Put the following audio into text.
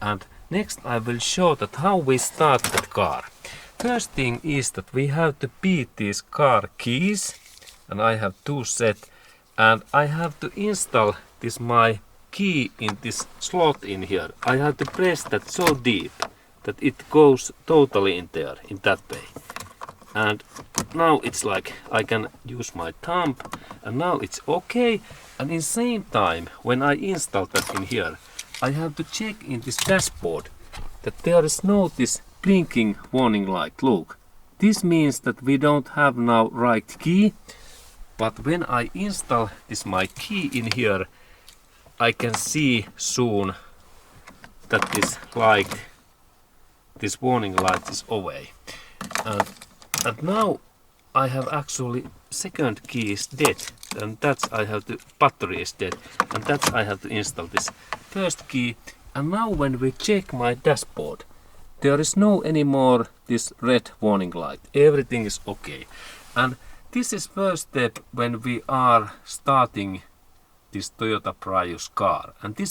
And next I will show that how we start the car. First thing is that we have to beat these car keys, and I have two set, and I have to install this my key in this slot in here. I have to press that so deep that it goes totally in there, in that way. And now it's like I can use my thumb, and now it's okay. And in same time, when I install that in here, I have to check in this dashboard that there is no this blinking warning light. Look, this means that we don't have now right key, but when I install this my key in here, I can see soon that this light, this warning light is away. And now I have actually second key is dead, and that's I have to battery is dead, and that's I have to install this first key. And now when we check my dashboard, there is no anymore this red warning light. Everything is okay. And this is first step when we are starting this Toyota Prius car. And this